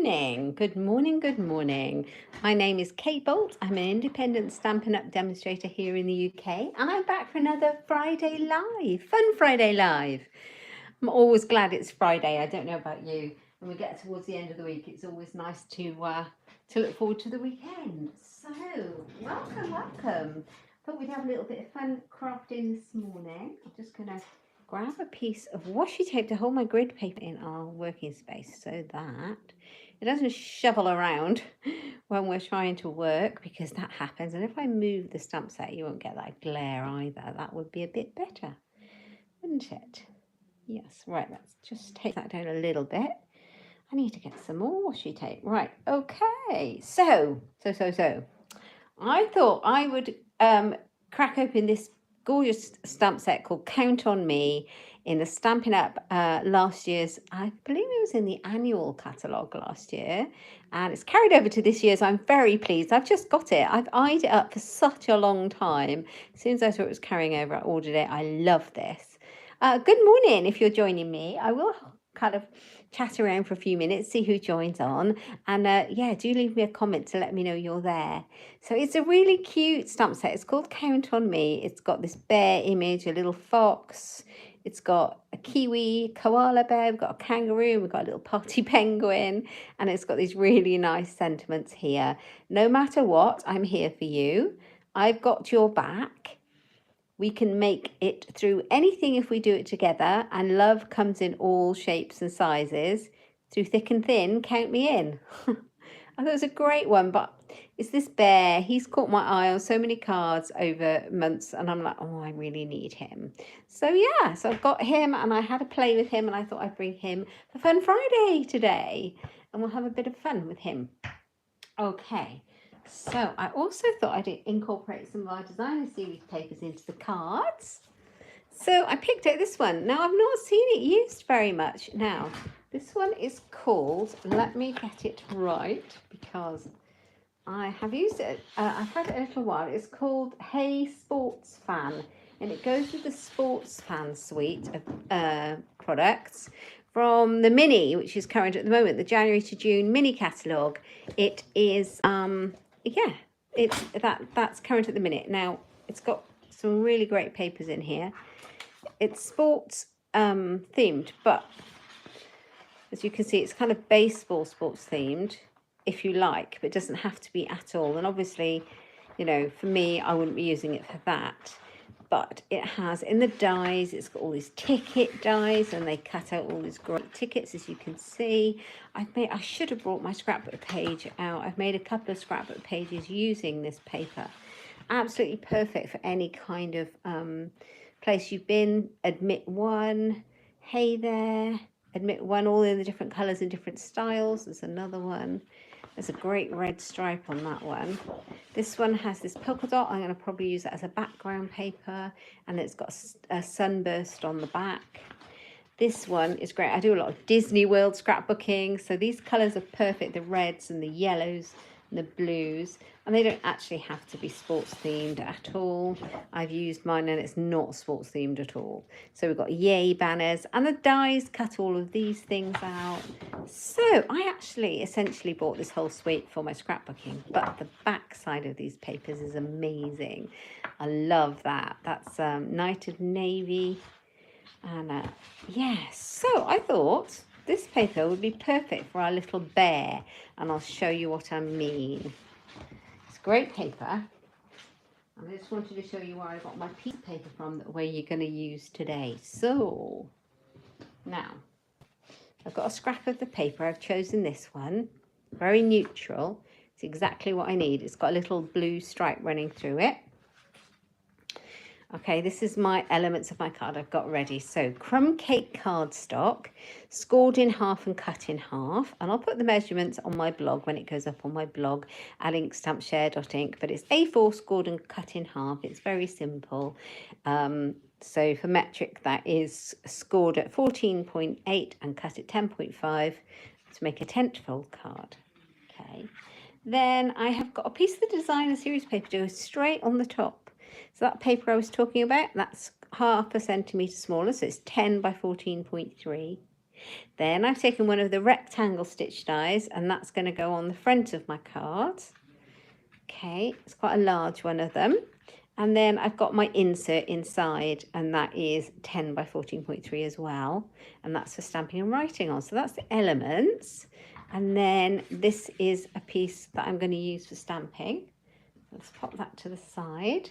morning. Good morning. Good morning. My name is Kate Bolt. I'm an independent Stampin' Up demonstrator here in the UK, and I'm back for another Friday Live, Fun Friday Live. I'm always glad it's Friday. I don't know about you. When we get towards the end of the week, it's always nice to look forward to the weekend. So, welcome. Thought we'd have a little bit of fun crafting this morning. I'm just going to grab a piece of washi tape to hold my grid paper in our working space so that it doesn't shovel around when we're trying to work, because that happens. And if I move the stamp set, you won't get that glare either. That would be a bit better, wouldn't it? Yes, right, let's just take that down a little bit. I need to get some more washi tape. Right, okay. So. I thought I would crack open this gorgeous stamp set called Count on Me in the Stampin' Up last year's, I believe it was in the annual catalogue last year, and it's carried over to this year's. I'm very pleased. I've just got it. I've eyed it up for such a long time. As soon as I saw it was carrying over, I ordered it. I love this. Good morning if you're joining me. I will kind of chat around for a few minutes, see who joins on, and yeah, do leave me a comment to let me know you're there. So it's a really cute stamp set. It's called Count on Me. It's got this bear image, a little fox. It's got a kiwi, koala bear. We've got a kangaroo. We've got a little party penguin. And it's got these really nice sentiments here. No matter what, I'm here for you. I've got your back. We can make it through anything if we do it together. And love comes in all shapes and sizes. Through thick and thin, count me in. I thought it was a great one, but it's this bear. He's caught my eye on so many cards over months, and I'm like, oh, I really need him. So yeah, so I've got him, and I had a play with him, and I thought I'd bring him for Fun Friday today, and we'll have a bit of fun with him. Okay, so I also thought I'd incorporate some of our designer series papers into the cards. So I picked out this one. Now, I've not seen it used very much. Now, this one is called, let me get it right, because I have used it, I've had it a little while. It's called Hey Sports Fan, and it goes with the Sports Fan suite of products from the mini, which is current at the moment, the January to June mini catalogue. It is, yeah, that's current at the minute. Now, it's got some really great papers in here. It's sports themed, but as you can see, it's kind of baseball sports themed, if you like, but it doesn't have to be at all. And obviously, you know, for me, I wouldn't be using it for that. But it has, in the dies, it's got all these ticket dies, and they cut out all these great tickets, as you can see. I should have brought my scrapbook page out. I've made a couple of scrapbook pages using this paper. Absolutely perfect for any kind of place you've been. Admit one, hey there. Admit one, all in the different colours and different styles. There's another one. There's a great red stripe on that one. This one has this polka dot. I'm going to probably use that as a background paper. And it's got a sunburst on the back. This one is great. I do a lot of Disney World scrapbooking. So these colours are perfect. The reds and the yellows and the blues. And they don't actually have to be sports themed at all. I've used mine and it's not sports themed at all. So we've got yay banners, and the dies cut all of these things out. So I actually essentially bought this whole suite for my scrapbooking, but the back side of these papers is amazing. I love that. That's Night of Navy. And yeah, so I thought this paper would be perfect for our little bear, and I'll show you what I mean. It's great paper. And I just wanted to show you where I got my piece of paper from that you're going to use today. So now I've got a scrap of the paper. I've chosen this one, very neutral. It's exactly what I need. It's got a little blue stripe running through it. Okay, this is my elements of my card I've got ready. So crumb cake cardstock, scored in half and cut in half. And I'll put the measurements on my blog when it goes up on my blog at inkstampshare.ink. But it's A4 scored and cut in half. It's very simple. So for metric, that is scored at 14.8 and cut at 10.5 to make a tentfold card. Okay. Then I have got a piece of the designer series paper to go straight on the top. So that paper I was talking about, that's 0.5 centimetre smaller, so it's 10 by 14.3. Then I've taken one of the rectangle stitch dies, and that's going to go on the front of my card. Okay, it's quite a large one of them. And then I've got my insert inside, and that is 10 by 14.3 as well. And that's for stamping and writing on. So that's the elements. And then this is a piece that I'm going to use for stamping. Let's pop that to the side.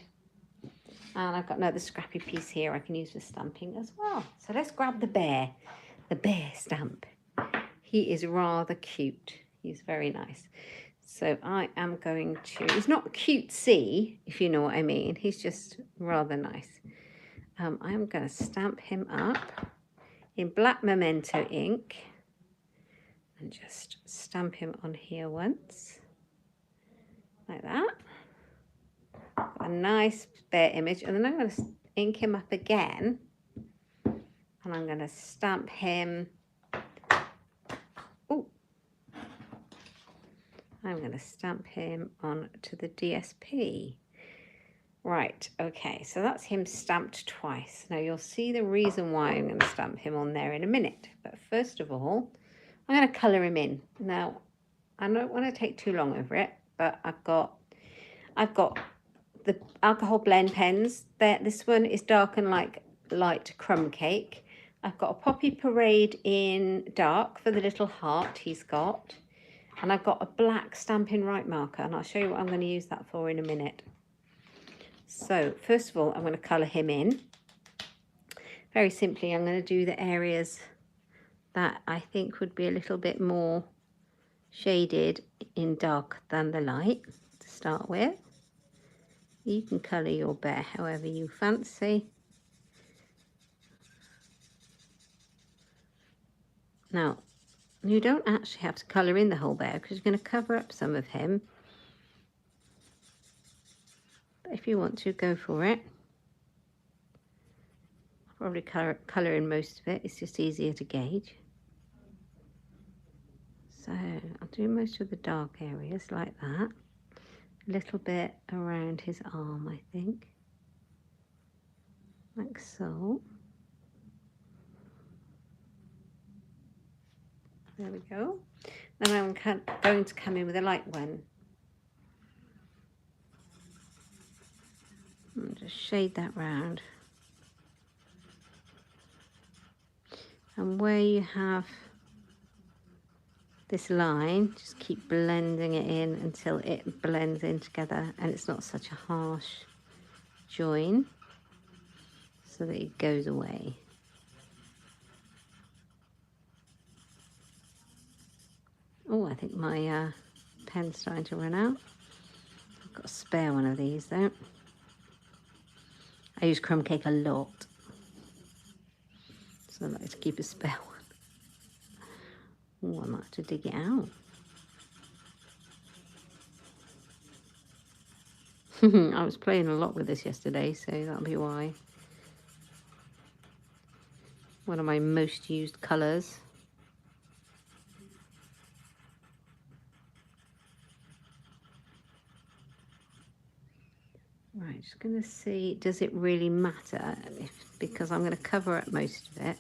And I've got another scrappy piece here I can use for stamping as well. So let's grab the bear stamp. He is rather cute. He's very nice. So I am going to, he's not cutesy, if you know what I mean. He's just rather nice. I'm going to stamp him up in black memento ink and just stamp him on here once, like that. A nice bear image, and then I'm going to ink him up again, and I'm going to stamp him. Oh, I'm going to stamp him onto the DSP. Right, okay, so that's him stamped twice. Now you'll see the reason why I'm going to stamp him on there in a minute. But first of all, I'm going to colour him in. Now, I don't want to take too long over it, but I've got the alcohol blend pens. There, this one is dark and light crumb cake. I've got a Poppy Parade in dark for the little heart he's got. And I've got a black Stampin' Right marker, and I'll show you what I'm going to use that for in a minute. So first of all, I'm going to colour him in. Very simply, I'm going to do the areas that I think would be a little bit more shaded in dark than the light to start with. You can colour your bear however you fancy. Now, you don't actually have to colour in the whole bear because you're going to cover up some of him. But if you want to, go for it. Probably colour in most of it. It's just easier to gauge. So I'll do most of the dark areas like that. A little bit around his arm, I think. Like so. There we go. Then I'm going to come in with a light one. And just shade that round. And where you have this line, just keep blending it in until it blends in together and it's not such a harsh join, so that it goes away. Oh, I think my pen's starting to run out. I've got a spare one of these though. I use crumb cake a lot, so I like to keep a spare one. Oh, I might have to dig it out. I was playing a lot with this yesterday, so that'll be why. One of my most used colours. Right, just going to see, does it really matter? Because I'm going to cover up most of it.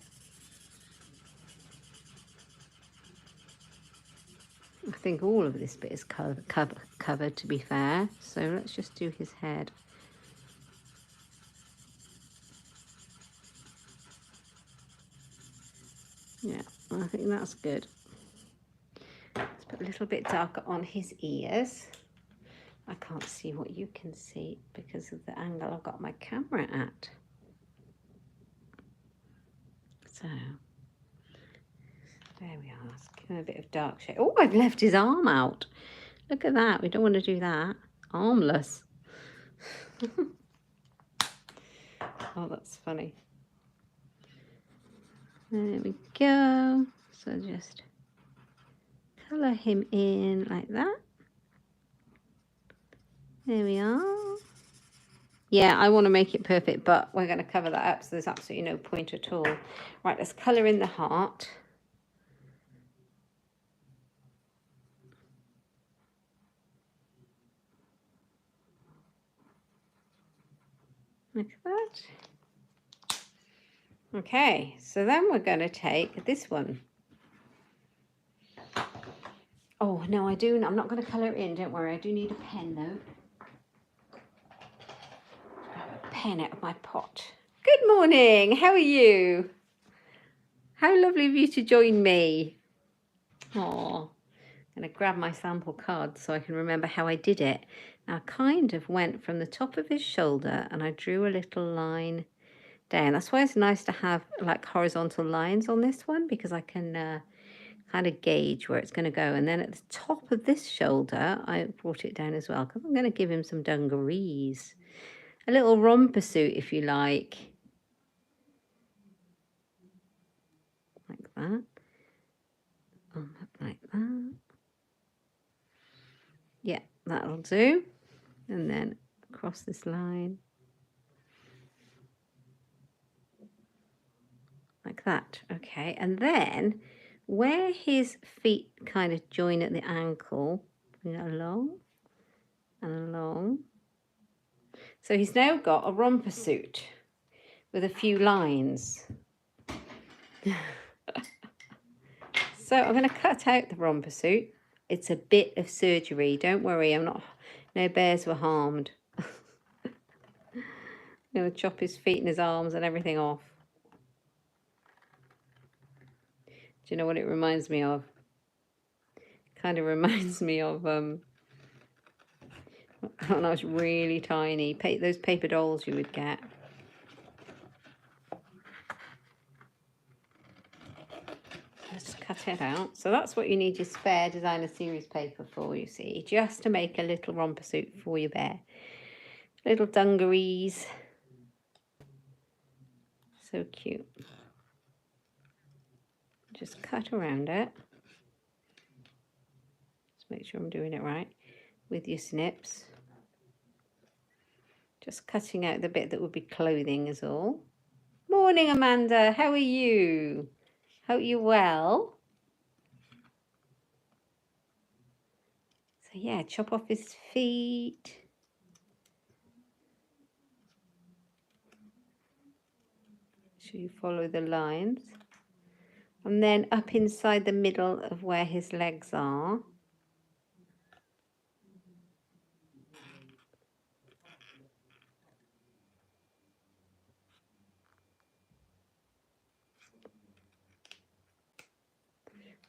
I think all of this bit is covered, to be fair. So let's just do his head. Yeah, I think that's good. Let's put a little bit darker on his ears. I can't see what you can see because of the angle I've got my camera at. So there we are. Let's give him a bit of dark shade. Oh, I've left his arm out. Look at that. We don't want to do that. Armless. Oh, that's funny. There we go. So just colour him in like that. There we are. Yeah, I want to make it perfect, but we're going to cover that up, so there's absolutely no point at all. Right, let's colour in the heart. Like that. Okay, so then we're going to take this one. Oh, no, I'm not going to colour it in, don't worry. I do need a pen, though. Grab a pen out of my pot. Good morning, how are you? How lovely of you to join me. Oh, I'm going to grab my sample card so I can remember how I did it. Now, I kind of went from the top of his shoulder and I drew a little line down. That's why it's nice to have like horizontal lines on this one, because I can kind of gauge where it's going to go. And then at the top of this shoulder, I brought it down as well, because I'm going to give him some dungarees. A little romper suit, if you like. Like that. Like that. Yeah, that'll do. And then across this line. Like that. Okay, and then where his feet kind of join at the ankle, bring it along and along. So he's now got a romper suit with a few lines. So I'm going to cut out the romper suit. It's a bit of surgery. Don't worry, no bears were harmed. I'm going to chop his feet and his arms and everything off. Do you know what it reminds me of? Kind of reminds me of when I was really tiny. Those paper dolls you would get. Just cut it out. So that's what you need your spare designer series paper for, you see, just to make a little romper suit for your bear. Little dungarees. So cute. Just cut around it. Just make sure I'm doing it right with your snips. Just cutting out the bit that would be clothing is all. Morning, Amanda. How are you? Hope you're well. So yeah, chop off his feet. So you follow the lines. And then up inside the middle of where his legs are.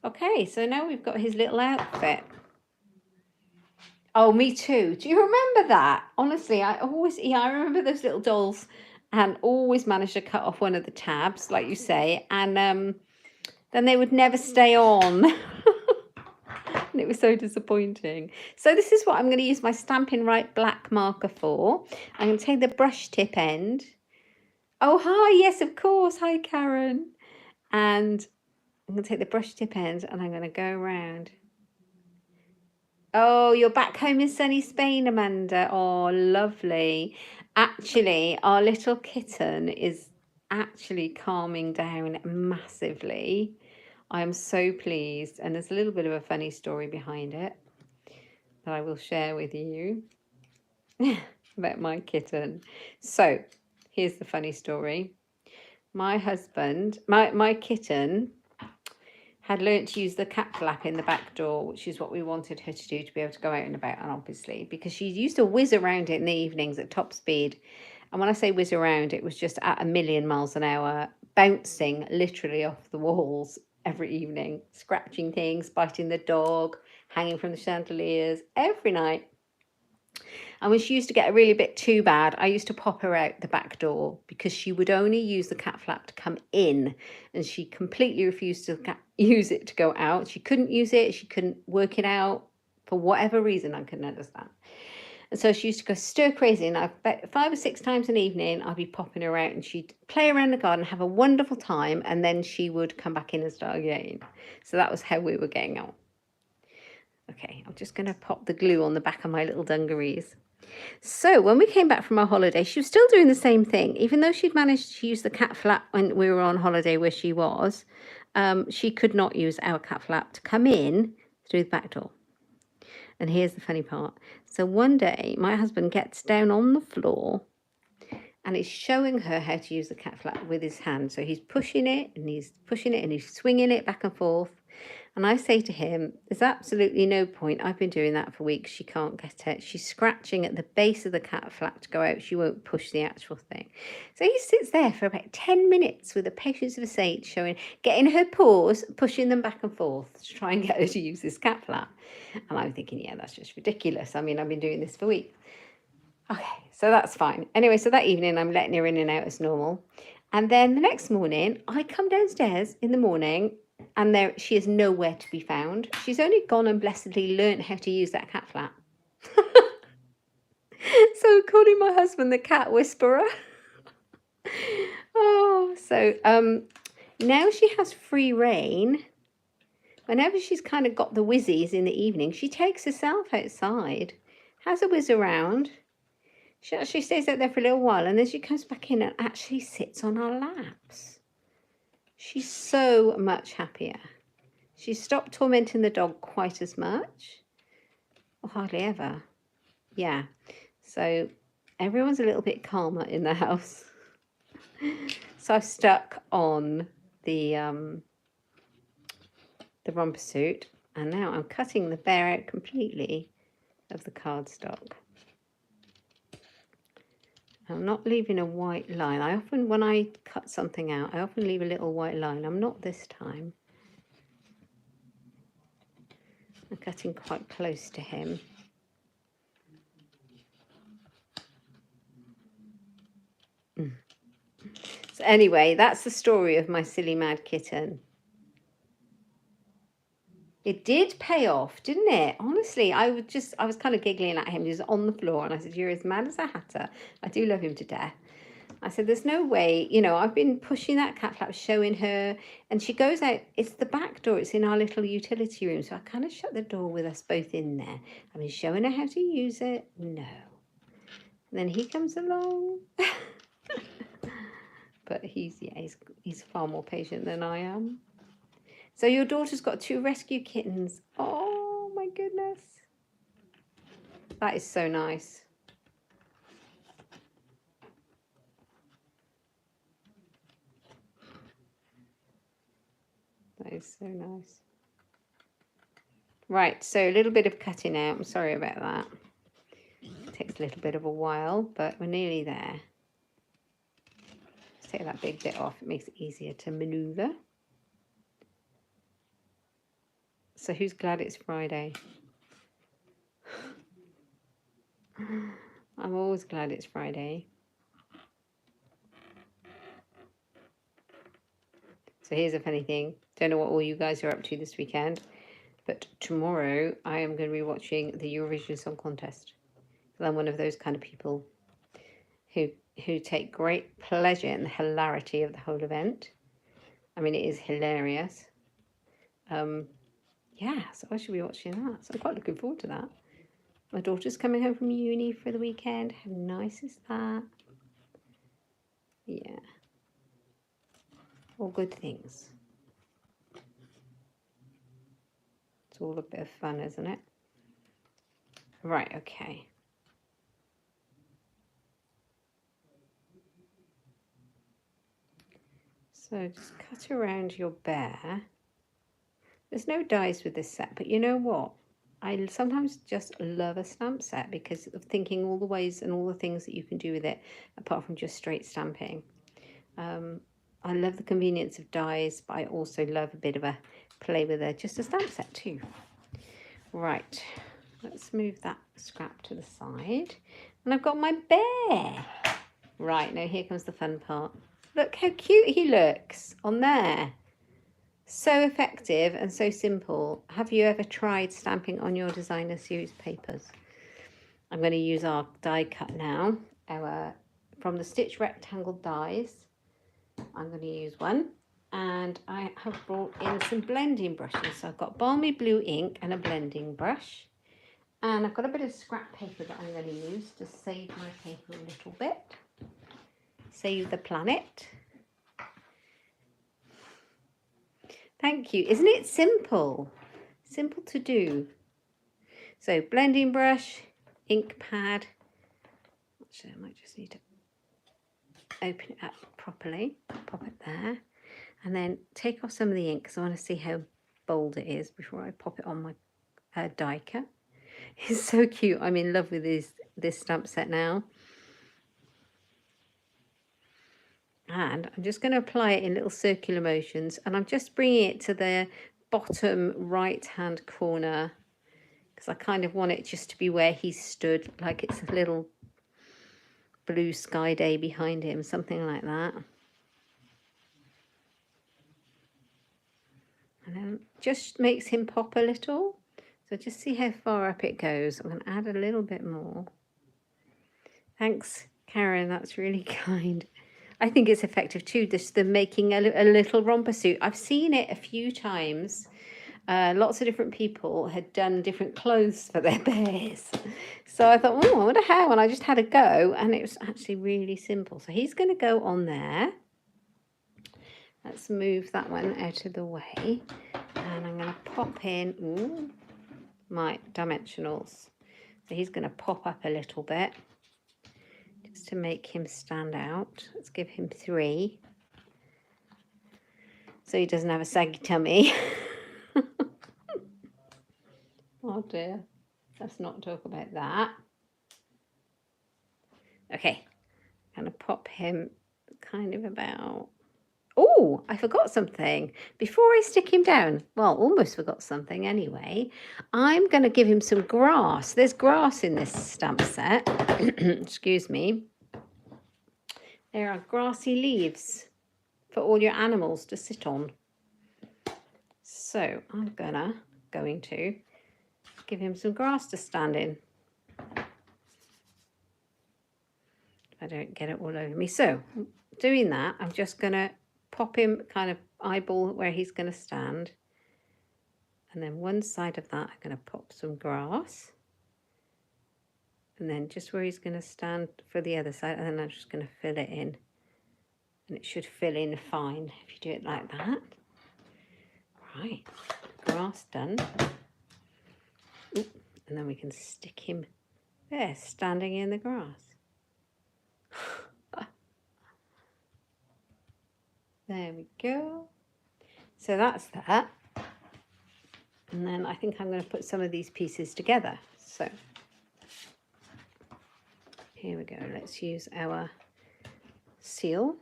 Okay, so now we've got his little outfit. Oh, me too. Do you remember that? Honestly, I remember those little dolls and always managed to cut off one of the tabs, like you say, and then they would never stay on. And it was so disappointing. So this is what I'm going to use my Stampin' Right black marker for. I'm going to take the brush tip end. Oh, hi. Yes, of course. Hi, Karen. And I'm going to take the brush tip end and I'm going to go around. Oh, you're back home in sunny Spain, Amanda. Oh, lovely. Actually, our little kitten is actually calming down massively. I am so pleased. And there's a little bit of a funny story behind it that I will share with you about my kitten. So here's the funny story. My husband, my kitten had learnt to use the cat flap in the back door, which is what we wanted her to do to be able to go out and about, and obviously, because she used to whiz around it in the evenings at top speed. And when I say whiz around, it was just at 1,000,000 miles an hour, bouncing literally off the walls every evening, scratching things, biting the dog, hanging from the chandeliers every night. And when she used to get a really bit too bad, I used to pop her out the back door because she would only use the cat flap to come in, and she completely refused to use it to go out. She couldn't use it. She couldn't work it out for whatever reason I couldn't understand. And so she used to go stir crazy, and about 5 or 6 times an evening, I'd be popping her out and she'd play around the garden, have a wonderful time, and then she would come back in and start again. So that was how we were getting on. Okay, I'm just going to pop the glue on the back of my little dungarees. So when we came back from our holiday, she was still doing the same thing. Even though she'd managed to use the cat flap when we were on holiday where she was, she could not use our cat flap to come in through the back door. And here's the funny part. So one day, my husband gets down on the floor and he's showing her how to use the cat flap with his hand. So he's pushing it and he's pushing it and he's swinging it back and forth. And I say to him, there's absolutely no point. I've been doing that for weeks. She can't get it. She's scratching at the base of the cat flap to go out. She won't push the actual thing. So he sits there for about 10 minutes with the patience of a sage, getting her paws, pushing them back and forth to try and get her to use this cat flap. And I'm thinking, yeah, that's just ridiculous. I mean, I've been doing this for weeks. Okay, so that's fine. Anyway, so that evening I'm letting her in and out as normal. And then the next morning, I come downstairs in the morning and there she is nowhere to be found. She's only gone and blessedly learnt how to use that cat flap. So calling my husband the cat whisperer. Oh, so now she has free reign. Whenever she's kind of got the whizzies in the evening, she takes herself outside, has a whiz around. She actually stays out there for a little while and then she comes back in and actually sits on our laps. She's so much happier. She's stopped tormenting the dog quite as much. Or hardly ever. Yeah. So everyone's a little bit calmer in the house. So I've stuck on the romper suit and now I'm cutting the bear out completely of the cardstock. I'm not leaving a white line. I often, when I cut something out, I often leave a little white line. I'm not this time. I'm cutting quite close to him. So anyway, that's the story of my silly mad kitten. It did pay off, didn't it? Honestly, I was kind of giggling at him. He was on the floor and I said, you're as mad as a hatter. I do love him to death. I said, there's no way, you know, I've been pushing that cat flap, showing her, and she goes out. It's the back door. It's in our little utility room. So I kind of shut the door with us both in there. I've been showing her how to use it. No. And then he comes along. But he's far more patient than I am. So your daughter's got 2 rescue kittens. Oh my goodness. That is so nice. That is so nice. Right, so a little bit of cutting out. I'm sorry about that. It takes a little bit of a while, but we're nearly there. Let's take that big bit off. It makes it easier to maneuver. So who's glad it's Friday? I'm always glad it's Friday. So here's a funny thing. Don't know what all you guys are up to this weekend, but tomorrow I am going to be watching the Eurovision Song Contest. I'm one of those kind of people who take great pleasure in the hilarity of the whole event. I mean, it is hilarious. Yeah, so I should be watching that. So I'm quite looking forward to that. My daughter's coming home from uni for the weekend. How nice is that? Yeah. All good things. It's all a bit of fun, isn't it? Right, okay. So just cut around your bear. There's no dies with this set, but you know what? I sometimes just love a stamp set because of thinking all the ways and all the things that you can do with it, apart from just straight stamping. I love the convenience of dies, but I also love a bit of a play with just a stamp set too. Right, let's move that scrap to the side. And I've got my bear. Right, now here comes the fun part. Look how cute he looks on there. So effective and so simple. Have you ever tried stamping on your designer series papers? I'm going to use our die cut now. From the Stitch Rectangle dies. I'm going to use one. And I have brought in some blending brushes. So I've got balmy blue ink and a blending brush. And I've got a bit of scrap paper that I'm going to use to save my paper a little bit. Save the planet. Thank you. Isn't it simple? Simple to do. So blending brush, ink pad. Actually, I might just need to open it up properly, pop it there, and then take off some of the ink because I want to see how bold it is before I pop it on my die cut. It's so cute. I'm in love with this stamp set now. And I'm just going to apply it in little circular motions, and I'm just bringing it to the bottom right hand corner because I kind of want it just to be where he stood, like it's a little blue sky day behind him, something like that. And then just makes him pop a little. So just see how far up it goes. I'm going to add a little bit more. Thanks, Karen. That's really kind. I think it's effective too, just the making a little romper suit. I've seen it a few times. Lots of different people had done different clothes for their bears. So I thought, oh, I wonder how, and I just had a go, and it was actually really simple. So he's going to go on there. Let's move that one out of the way. And I'm going to pop in my dimensionals. So he's going to pop up a little bit just to make him stand out. Let's give him 3. So he doesn't have a saggy tummy. Oh dear. Let's not talk about that. Okay. I'm going to pop him kind of about... Oh, I forgot something. Before I stick him down, well, almost forgot something anyway. I'm going to give him some grass. There's grass in this stamp set. Excuse me. There are grassy leaves for all your animals to sit on. So I'm going to give him some grass to stand in. I don't get it all over me. So doing that, I'm just going to pop him kind of eyeball where he's going to stand. And then one side of that, I'm going to pop some grass. And then just where he's going to stand for the other side, and then I'm just going to fill it in. And it should fill in fine if you do it like that. Right, grass done. Ooh, and then we can stick him there, standing in the grass. There we go. So that's that. And then I think I'm going to put some of these pieces together. So here we go. Let's use our seal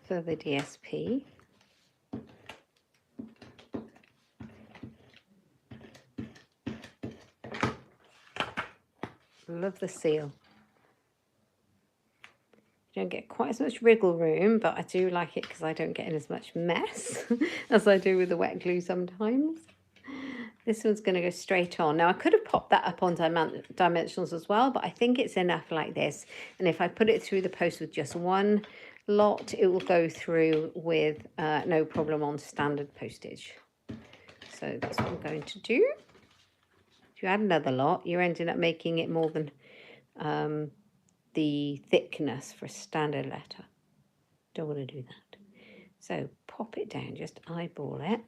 for the DSP. Love the seal. You don't get quite as much wriggle room, but I do like it because I don't get in as much mess as I do with the wet glue sometimes. This one's going to go straight on. Now, I could have popped that up on dimensionals as well, but I think it's enough like this. And if I put it through the post with just one lot, it will go through with no problem on standard postage. So that's what I'm going to do. If you add another lot, you're ending up making it more than the thickness for a standard letter. Don't want to do that. So pop it down, just eyeball it.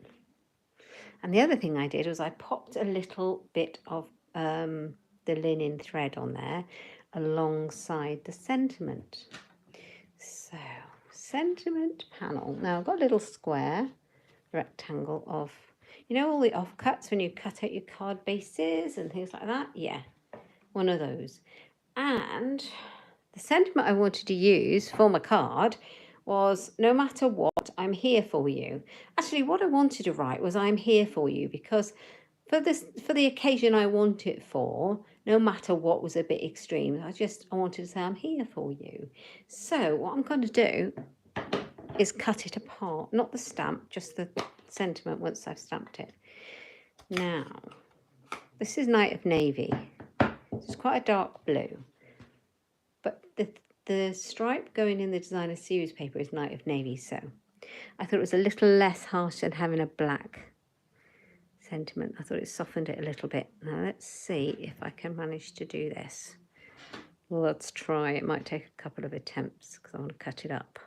And the other thing I did was I popped a little bit of the linen thread on there alongside the sentiment. So sentiment panel. Now I've got a little square rectangle of, you know, all the offcuts when you cut out your card bases and things like that? Yeah, one of those. And the sentiment I wanted to use for my card was, no matter what, I'm here for you. Actually, what I wanted to write was, I'm here for you, because for the occasion I want it for, no matter what was a bit extreme, I wanted to say, I'm here for you. So what I'm going to do is cut it apart, not the stamp, just the sentiment once I've stamped it. Now, this is Night of Navy. It's quite a dark blue. But the stripe going in the designer series paper is Night of Navy, so I thought it was a little less harsh than having a black sentiment. I thought it softened it a little bit. Now let's see if I can manage to do this. Let's try. It might take a couple of attempts because I want to cut it up.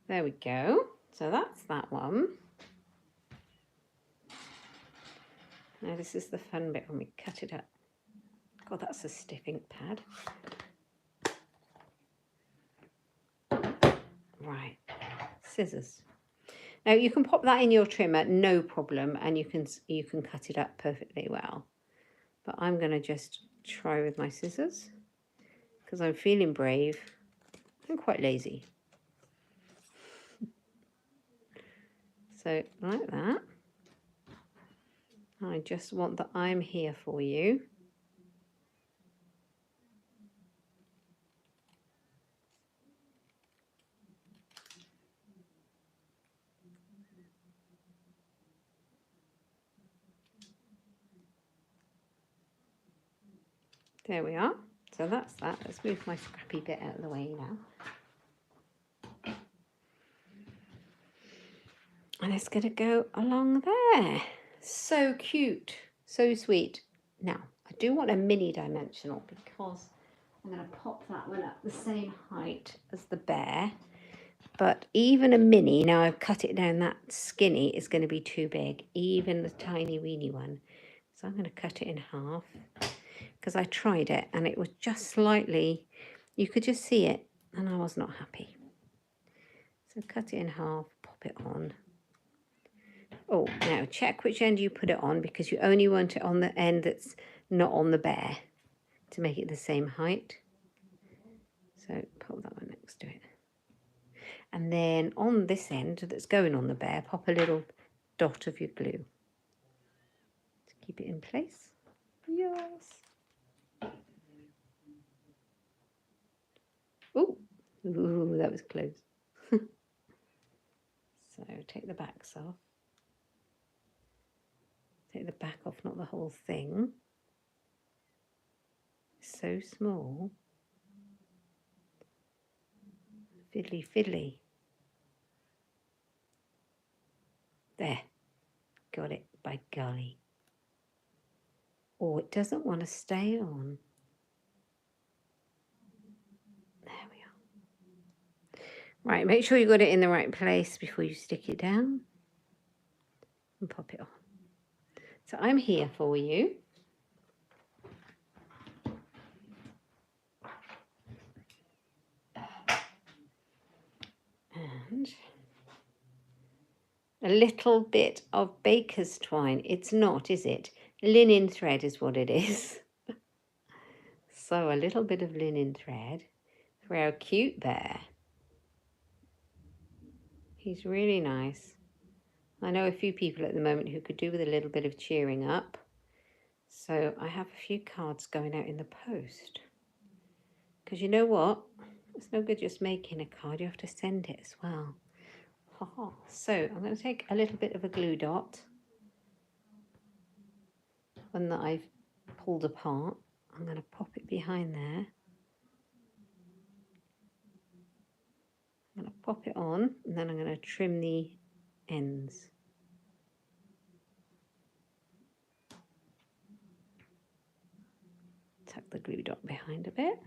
There we go. So that's that one. Now this is the fun bit when we cut it up. God, that's a stiff ink pad. Right, scissors. Now you can pop that in your trimmer, no problem, and you can cut it up perfectly well. But I'm going to just try with my scissors because I'm feeling brave. I'm quite lazy. So like that. I just want the I'm here for you. There we are. So that's that. Let's move my scrappy bit out of the way now. And it's going to go along there. So cute. So sweet. Now, I do want a mini dimensional because I'm going to pop that one up the same height as the bear. But even a mini, now I've cut it down that skinny, is going to be too big. Even the tiny weeny one. So I'm going to cut it in half. Because I tried it and it was just slightly, you could just see it, and I was not happy. So cut it in half, pop it on. Oh, now check which end you put it on, because you only want it on the end that's not on the bear to make it the same height. So pop that one next to it. And then on this end that's going on the bear, pop a little dot of your glue to keep it in place. Yes. Ooh, that was close. So take the backs off. Take the back off, not the whole thing. So small. Fiddly, fiddly. There. Got it, by golly. Oh, it doesn't want to stay on. There we are. Right, make sure you got it in the right place before you stick it down. And pop it on. So I'm here for you. And a little bit of baker's twine. It's not, is it? Linen thread is what it is. So a little bit of linen thread for our cute bear. He's really nice. I know a few people at the moment who could do with a little bit of cheering up. So I have a few cards going out in the post. Because you know what? It's no good just making a card. You have to send it as well. So I'm going to take a little bit of a glue dot. One that I've pulled apart. I'm going to pop it behind there. I'm going to pop it on, and then I'm going to trim the ends. Tuck the glue dot behind a bit.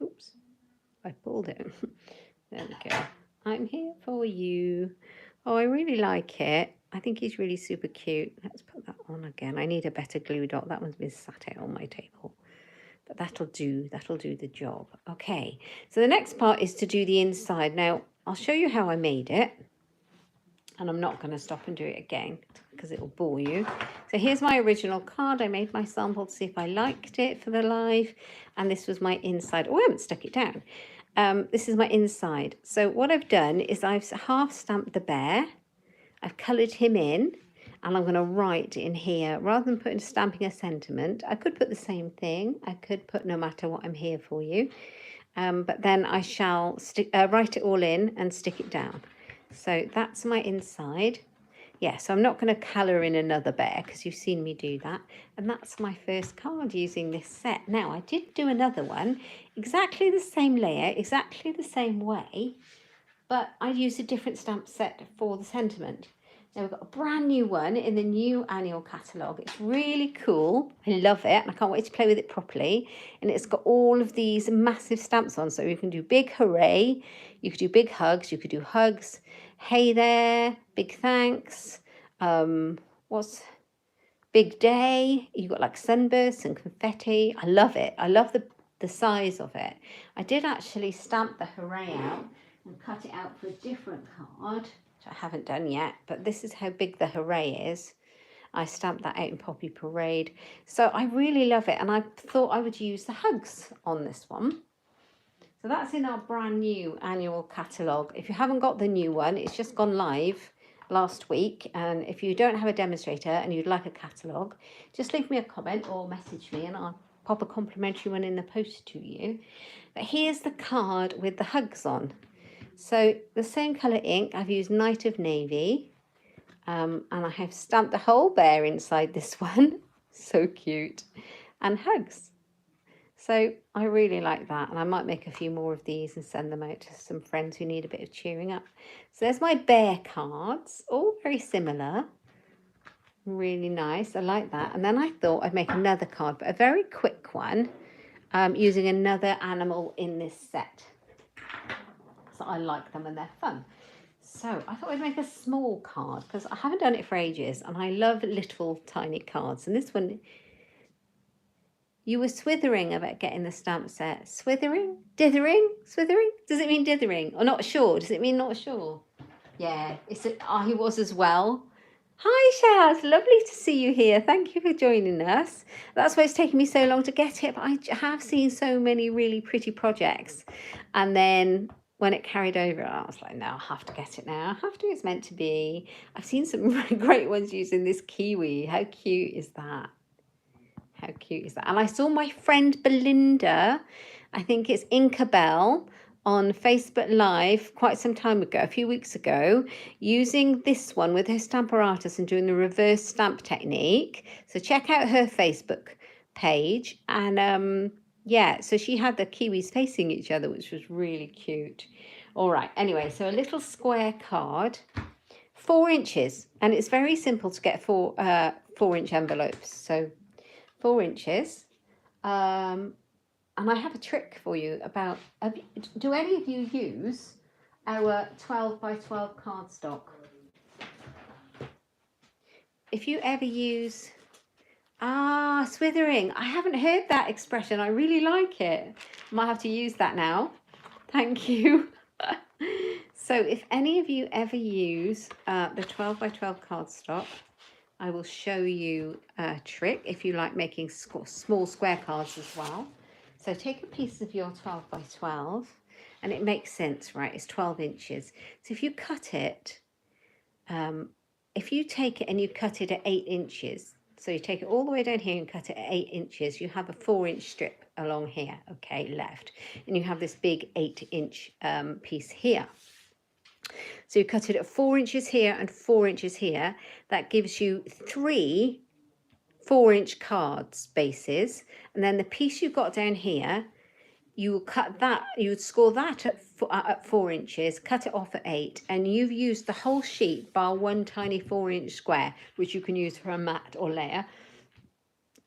Oops, I pulled it. There we go. I'm here for you. Oh, I really like it. I think he's really super cute. Let's put that on again. I need a better glue dot. That one's been sat out on my table. But that'll do the job. Okay, so the next part is to do the inside. Now, I'll show you how I made it. And I'm not going to stop and do it again because it will bore you. So here's my original card. I made my sample to see if I liked it for the live. And this was my inside. Oh, I haven't stuck it down. This is my inside. So what I've done is I've half stamped the bear. I've coloured him in. And I'm going to write in here, rather than stamping a sentiment, I could put the same thing. I could put no matter what, I'm here for you. But then I shall write it all in and stick it down. So that's my inside. Yeah, so I'm not going to colour in another bear because you've seen me do that. And that's my first card using this set. Now, I did do another one, exactly the same layout, exactly the same way, but I used a different stamp set for the sentiment. Now, we've got a brand new one in the new annual catalogue. It's really cool. I love it, and I can't wait to play with it properly. And it's got all of these massive stamps on, so you can do Big Hooray, you could do Big Hugs, you could do Hugs, hey there, big thanks. What's big day? You got like sunbursts and confetti. I love it. I love the size of it. I did actually stamp the hooray out and cut it out for a different card, which I haven't done yet, but this is how big the hooray is. I stamped that out in Poppy Parade. So I really love it, and I thought I would use the hugs on this one. So that's in our brand new annual catalogue. If you haven't got the new one, it's just gone live last week. And if you don't have a demonstrator and you'd like a catalogue, just leave me a comment or message me and I'll pop a complimentary one in the post to you. But here's the card with the hugs on. So the same colour ink, I've used Night of Navy. And I have stamped the whole bear inside this one. So cute. And hugs. So I really like that, and I might make a few more of these and send them out to some friends who need a bit of cheering up. So there's my bear cards, all very similar. Really nice. I like that. And then I thought I'd make another card, but a very quick one, using another animal in this set. So I like them and they're fun. So I thought I'd make a small card because I haven't done it for ages, and I love little tiny cards. And this one, you were swithering about getting the stamp set. Swithering? Dithering? Swithering? Does it mean dithering? Or not sure? Does it mean not sure? Yeah, he was as well. Hi, Shaz. Lovely to see you here. Thank you for joining us. That's why it's taken me so long to get it, but I have seen so many really pretty projects. And then when it carried over, I was like, no, I have to get it now. I have to. It's meant to be. I've seen some really great ones using this kiwi. How cute is that? How cute is that? And I saw my friend Belinda, I think it's Inkabel, on Facebook Live quite some time ago, a few weeks ago, using this one with her Stamparatus and doing the reverse stamp technique. So check out her Facebook page. And yeah, so she had the kiwis facing each other, which was really cute. All right, anyway, so a little square card, 4 inches. And it's very simple to get 4-inch envelopes. So 4 inches. And I have a trick for you about, do any of you use our 12 by 12 cardstock? If you ever use, swithering. I haven't heard that expression. I really like it. Might have to use that now. Thank you. So if any of you ever use the 12 by 12 cardstock, I will show you a trick if you like making small square cards as well. So take a piece of your 12 by 12, and it makes sense, right? It's 12 inches. So if you cut it, if you take it and you cut it at 8 inches, so you take it all the way down here and cut it at 8 inches, you have a 4-inch strip along here, okay, left. And you have this big 8-inch piece here. So you cut it at 4 inches here and 4 inches here. That gives you 3 4-inch card bases, and then the piece you've got down here, you will cut that, you would score that at 4 inches, cut it off at 8, and you've used the whole sheet bar one tiny 4-inch square, which you can use for a mat or layer,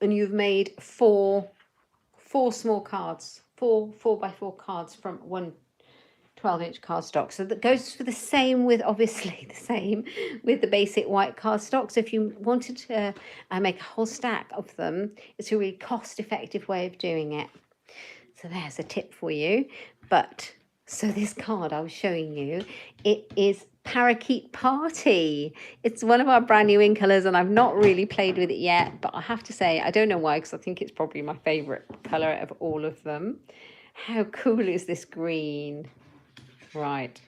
and you've made four small cards, four by 4 cards from one 12-inch cardstock. So that goes for the same with, obviously the same with the basic white cardstock. So if you wanted to make a whole stack of them, it's a really cost-effective way of doing it. So there's a tip for you. But so this card I was showing you, it is Parakeet Party. It's one of our brand new ink colours, and I've not really played with it yet, but I have to say, I don't know why, because I think it's probably my favourite colour out of all of them. How cool is this green? Right,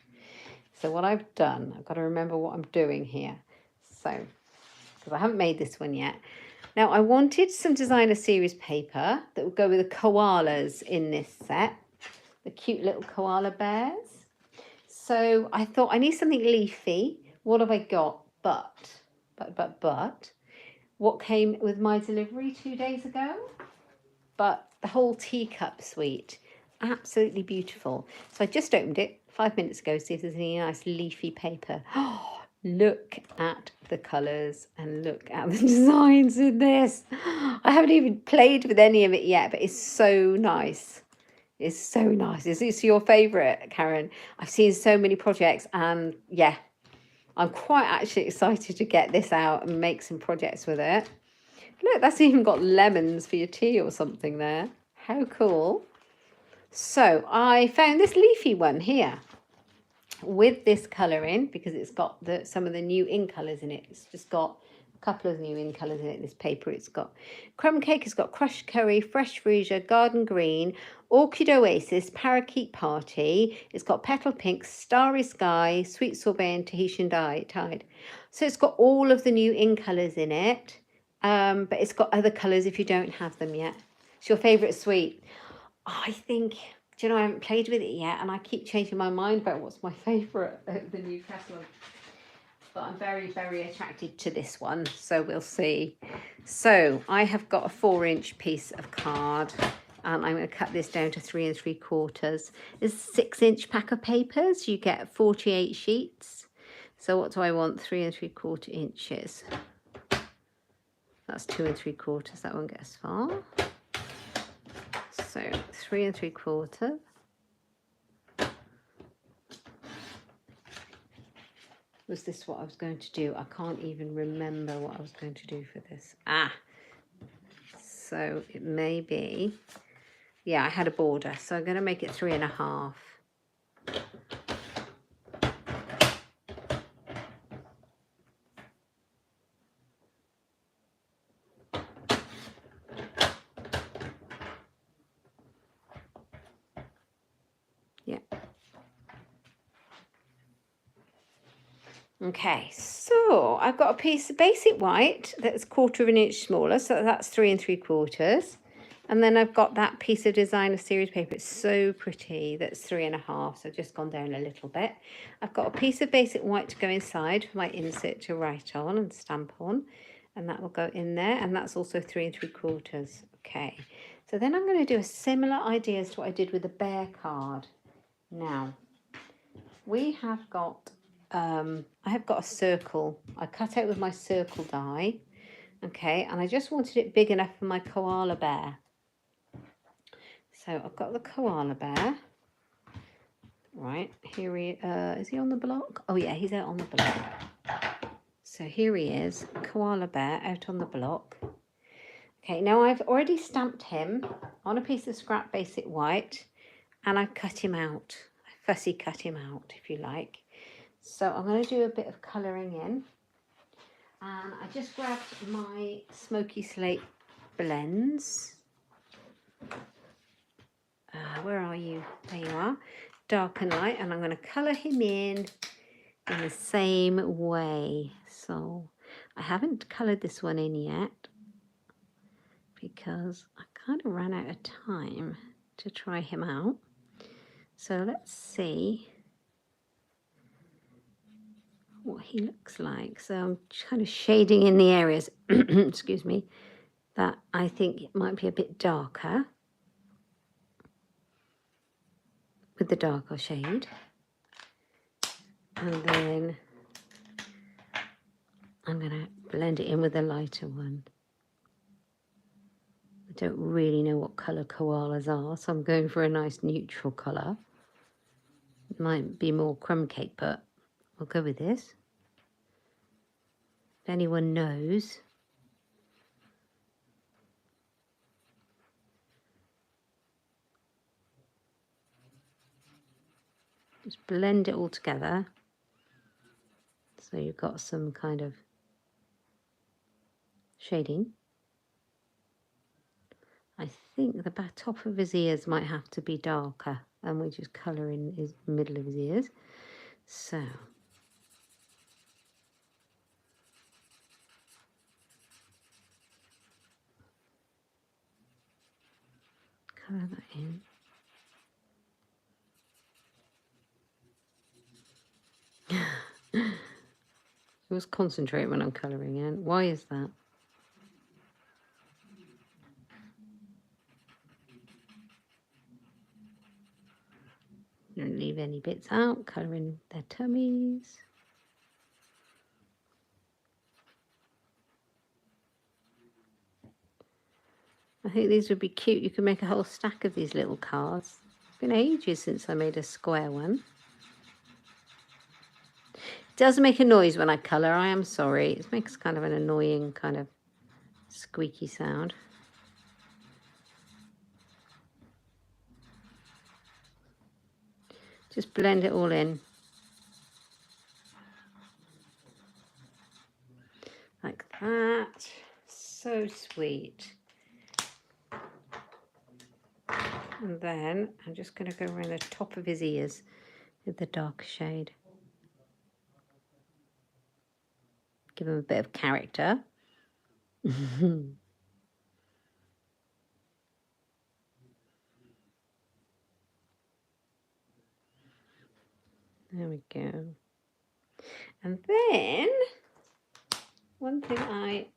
so what I've done, I've got to remember what I'm doing here. So, because I haven't made this one yet. Now, I wanted some designer series paper that would go with the koalas in this set, the cute little koala bears. So I thought I need something leafy. What have I got? But, what came with my delivery 2 days ago? But the whole teacup suite. Absolutely beautiful. So I just opened it 5 minutes ago, see if there's any nice leafy paper. Oh, look at the colours and look at the designs in this. I haven't even played with any of it yet, but it's so nice. It's so nice. Is this your favourite, Karen? I've seen so many projects, and yeah, I'm quite actually excited to get this out and make some projects with it. Look, that's even got lemons for your tea or something there. How cool. So I found this leafy one here with this colour in, because it's got some of the new ink colours in it. It's just got a couple of new ink colours in it, this paper. It's got crumb cake, it's got crushed curry, fresh freesia, garden green, orchid oasis, parakeet party. It's got petal pink, starry sky, sweet sorbet and Tahitian tide. So it's got all of the new ink colours in it, but it's got other colours if you don't have them yet. It's your favourite sweet. I think, do you know, I haven't played with it yet, and I keep changing my mind about what's my favourite of the new catalogue. But I'm very, very attracted to this one, so we'll see. So I have got a 4-inch piece of card, and I'm going to cut this down to 3 3/4. It's a 6-inch pack of papers. You get 48 sheets. So what do I want? 3 3/4 inches. That's 2 3/4. That won't get as far. So 3 3/4. Was this what I was going to do? I can't even remember what I was going to do for this. So it may be, yeah, I had a border, so I'm going to make it 3 1/2. Yeah. Okay, so I've got a piece of basic white that's 1/4 inch smaller, so that's 3 3/4. And then I've got that piece of designer series paper. It's so pretty. That's 3 1/2. So I've just gone down a little bit. I've got a piece of basic white to go inside for my insert to write on and stamp on. And that will go in there. And that's also 3 3/4. Okay. So then I'm going to do a similar idea as to what I did with the bear card. Now, we have got, I have got a circle. I cut out with my circle die. Okay. And I just wanted it big enough for my koala bear. So I've got the koala bear. Right, here he is he on the block? Oh yeah, he's out on the block. So here he is, koala bear out on the block. Okay, now I've already stamped him on a piece of scrap basic white, and I've cut him out. I fussy cut him out, if you like. So I'm going to do a bit of colouring in. And I just grabbed my smoky slate blends. Where are you? There you are. Dark and light, and I'm going to colour him in the same way. So I haven't coloured this one in yet because I kind of ran out of time to try him out. So let's see what he looks like. So I'm kind of shading in the areas, excuse me, that I think it might be a bit darker with the darker shade. And then I'm going to blend it in with a lighter one. I don't really know what colour koalas are, so I'm going for a nice neutral colour. It might be more crumb cake, but we'll go with this. If anyone knows. Just blend it all together. So you've got some kind of shading. I think the top of his ears might have to be darker, and we just colour in his middle of his ears. So colour that in. I always concentrate when I'm colouring in. Why is that? Don't leave any bits out. Colour in their tummies. I think these would be cute. You could make a whole stack of these little cards. It's been ages since I made a square one. Does make a noise when I colour, I am sorry. It makes kind of an annoying kind of squeaky sound. Just blend it all in. Like that. So sweet. And then I'm just going to go around the top of his ears with the dark shade. Give him a bit of character. There we go. And then one thing I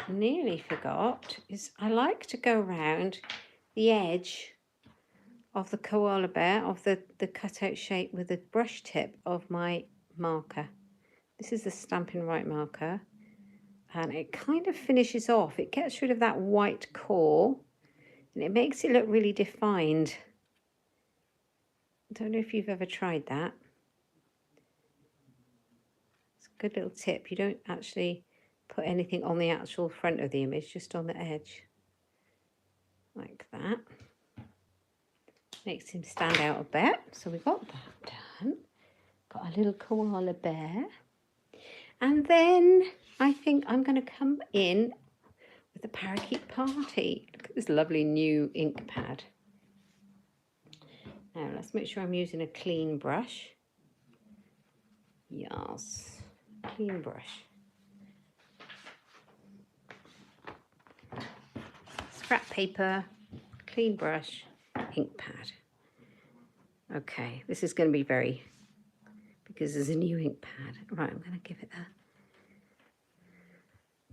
nearly forgot is I like to go around the edge of the koala bear, of the cutout shape with the brush tip of my marker. This is the Stampin' Right marker, and it kind of finishes off. It gets rid of that white core and it makes it look really defined. I don't know if you've ever tried that. It's a good little tip. You don't actually put anything on the actual front of the image, just on the edge. Like that. Makes him stand out a bit. So we got that done. Got a little koala bear. And then I think I'm going to come in with the Parakeet Party. Look at this lovely new ink pad. Now let's make sure I'm using a clean brush. Yes, clean brush. Scrap paper, clean brush, ink pad. Okay, this is going to be very, because there's a new ink pad. Right, I'm going to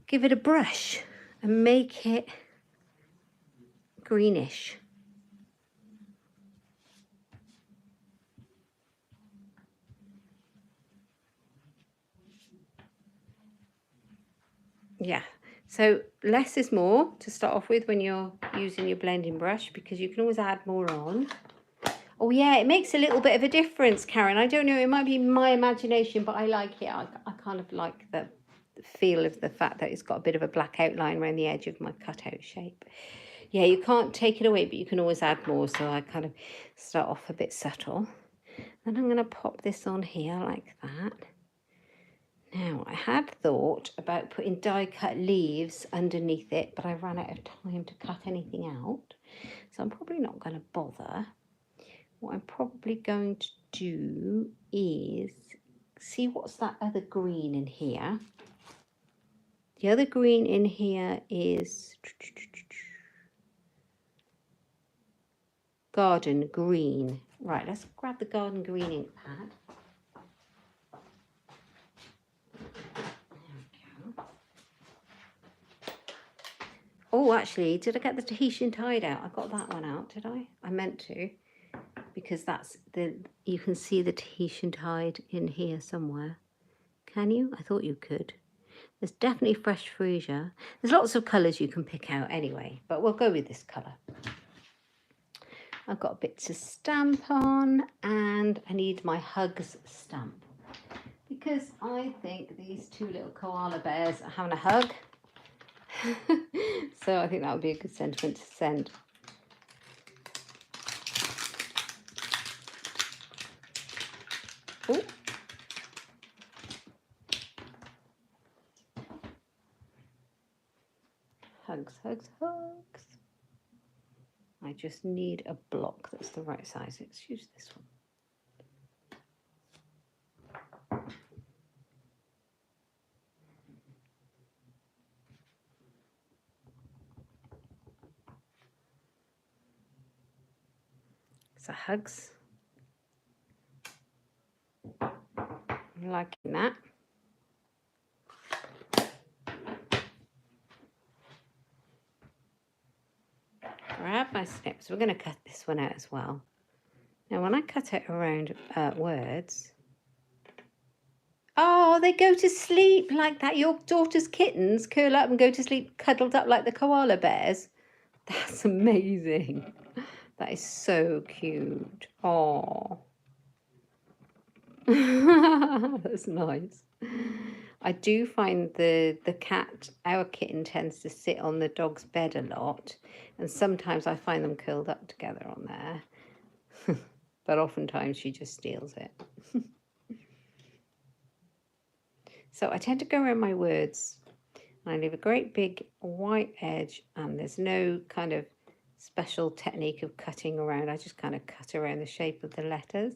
give it a brush and make it greenish. Yeah, so less is more to start off with when you're using your blending brush, because you can always add more on. Oh yeah, it makes a little bit of a difference, Karen. I don't know, it might be my imagination, but I like it. I kind of like the feel of the fact that it's got a bit of a black outline around the edge of my cutout shape. Yeah, you can't take it away, but you can always add more. So I kind of start off a bit subtle. Then I'm going to pop this on here like that. Now, I had thought about putting die cut leaves underneath it, but I ran out of time to cut anything out. So I'm probably not going to bother. What I'm probably going to do is see what's that other green in here. The other green in here is garden green. Right, let's grab the garden green ink pad. Oh, actually, did I get the Tahitian tide out? I got that one out, did I? I meant to, because that's you can see the Tahitian tide in here somewhere. Can you? I thought you could. There's definitely fresh freesia. There's lots of colours you can pick out anyway, but we'll go with this colour. I've got a bit to stamp on, and I need my hugs stamp, because I think these two little koala bears are having a hug. So I think that would be a good sentiment to send. Ooh. Hugs, hugs, hugs. I just need a block that's the right size. Let's use this one. So hugs. I'm liking that. Grab my snips. We're going to cut this one out as well. Now, when I cut it around words, oh, they go to sleep like that. Your daughter's kittens curl up and go to sleep cuddled up like the koala bears. That's amazing. That is so cute. Oh. That's nice. I do find the cat, our kitten, tends to sit on the dog's bed a lot, and sometimes I find them curled up together on there. But oftentimes she just steals it. So I tend to go around my words. I leave a great big white edge, and there's no kind of special technique of cutting around. I just kind of cut around the shape of the letters.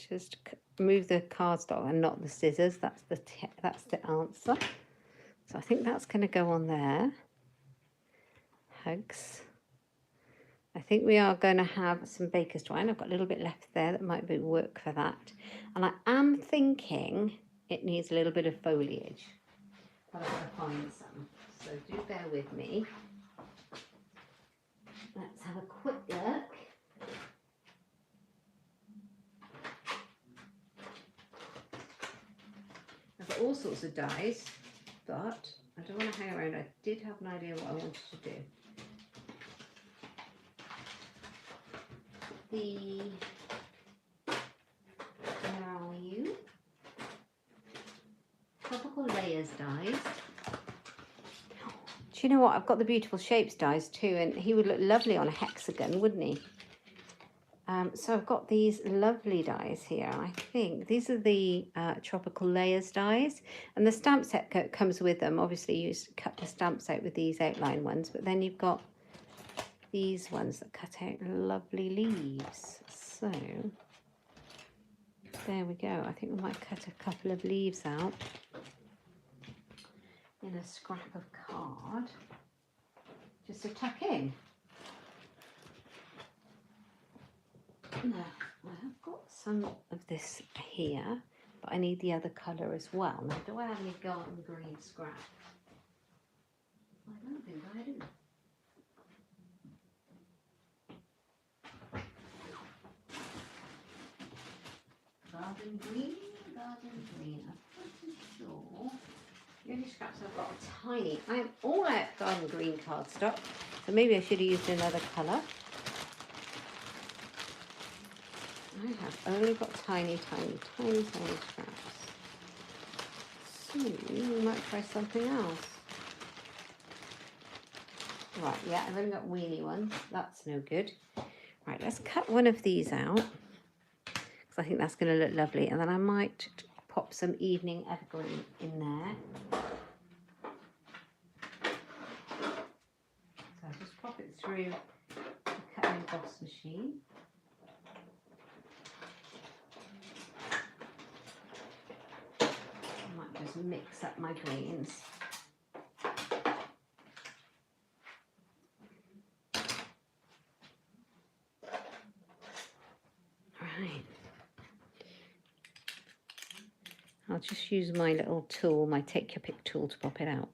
Just move the cardstock and not the scissors. That's the answer. So I think that's going to go on there. Hugs. I think we are going to have some baker's twine. I've got a little bit left there that might be work for that. And I am thinking it needs a little bit of foliage. But I've got to find some. So do bear with me. Let's have a quick look. I've got all sorts of dies, but I don't want to hang around. I did have an idea what I wanted to do. Where are you? Tropical layers dies. Do you know what? I've got the beautiful shapes dies too, and he would look lovely on a hexagon, wouldn't he? So I've got these lovely dies here. I think these are the tropical layers dies, and the stamp set comes with them. Obviously, you cut the stamps out with these outline ones, but then you've got these ones that cut out lovely leaves. So there we go. I think we might cut a couple of leaves out in a scrap of card just to tuck in. Now, I've got some of this here, but I need the other colour as well. Now, do I have any garden green scrap? I don't think I do. Garden green. I'm pretty sure. The only scraps I've got are tiny. I am all out garden green cardstock, so maybe I should have used another colour. I have only got tiny scraps. So we might try something else. Right, yeah, I've only got weeny ones. That's no good. Right, let's cut one of these out, because I think that's going to look lovely. And then I might pop some evening evergreen in there. So I'll just pop it through the cut and emboss machine. I might just mix up my greens. Right. I'll just use my little tool, my take your pick tool, to pop it out.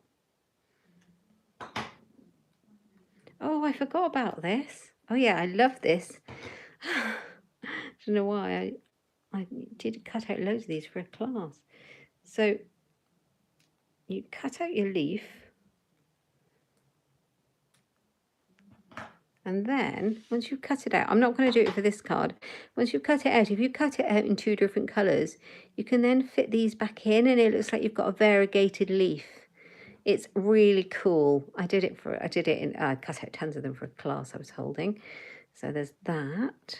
Oh, I forgot about this. Oh yeah, I love this. I don't know why I did cut out loads of these for a class. So you cut out your leaf, and then once you've cut it out, I'm not going to do it for this card. Once you've cut it out, if you cut it out in 2 different colours, you can then fit these back in, and it looks like you've got a variegated leaf. It's really cool. I cut out tons of them for a class I was holding. So there's that.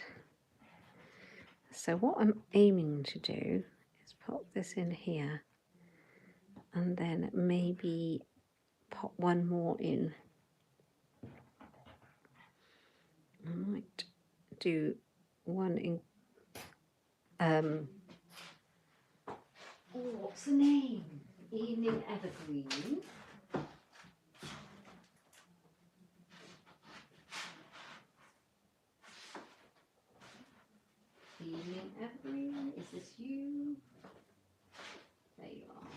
So what I'm aiming to do is pop this in here, and then maybe pop one more in. I might do one in, what's the name? Evening Evergreen. Evening Evergreen, is this you? There you are.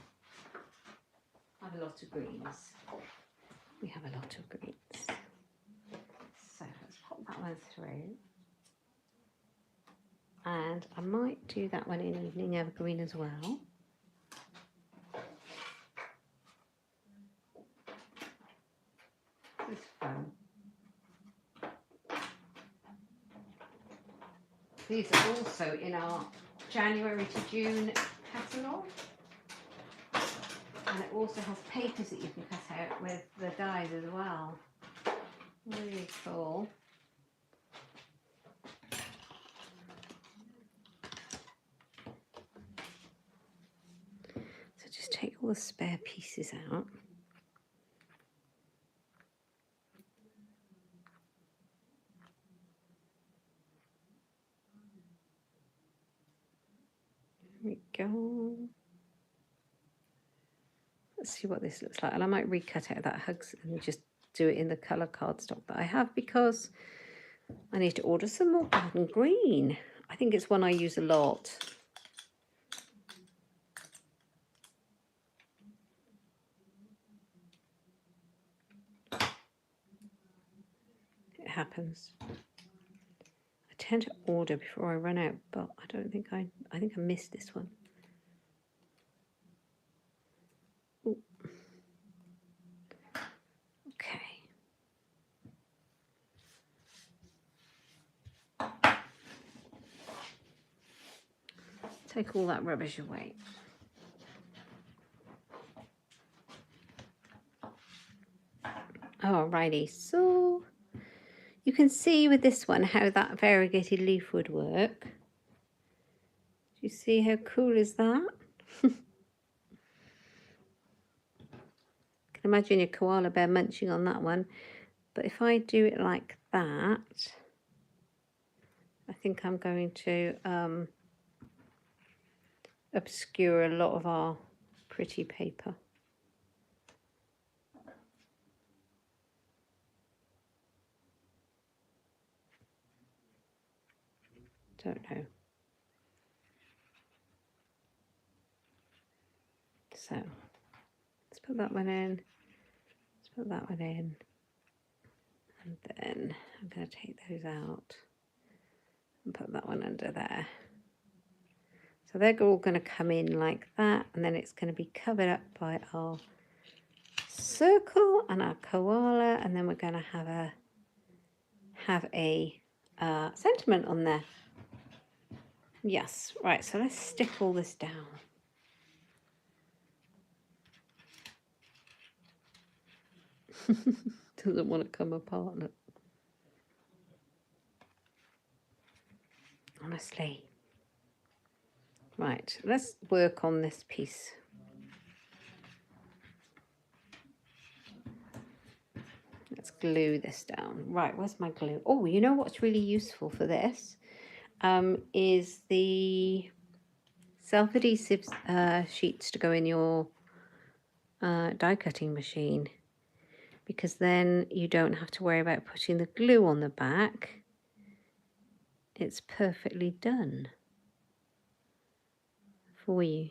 I have a lot of greens. We have a lot of greens. So let's pop that one through. And I might do that one in Evening Evergreen as well. It's fun. These are also in our January to June catalogue. And it also has papers that you can cut out with the dies as well. Really cool. So just take all the spare pieces out. There we go. Let's see what this looks like. And I might recut out that hugs and just do it in the colour cardstock that I have, because I need to order some more garden green. I think it's one I use a lot. It happens. I tend to order before I run out, but I don't think I think I missed this one. Ooh. Okay. Take all that rubbish away. Alrighty, so you can see with this one how that variegated leaf would work. Do you see how cool is that? You can imagine your koala bear munching on that one. But if I do it like that, I think I'm going to obscure a lot of our pretty paper. Don't know. So let's put that one in. Let's put that one in. And then I'm going to take those out and put that one under there. So they're all going to come in like that, and then it's going to be covered up by our circle and our koala, and then we're going to have a sentiment on there. Yes, right, so let's stick all this down. Doesn't want to come apart, look. Honestly. Right, let's work on this piece. Let's glue this down. Right, where's my glue? Oh, you know what's really useful for this is the self-adhesive sheets to go in your die cutting machine, because then you don't have to worry about putting the glue on the back. It's perfectly done for you.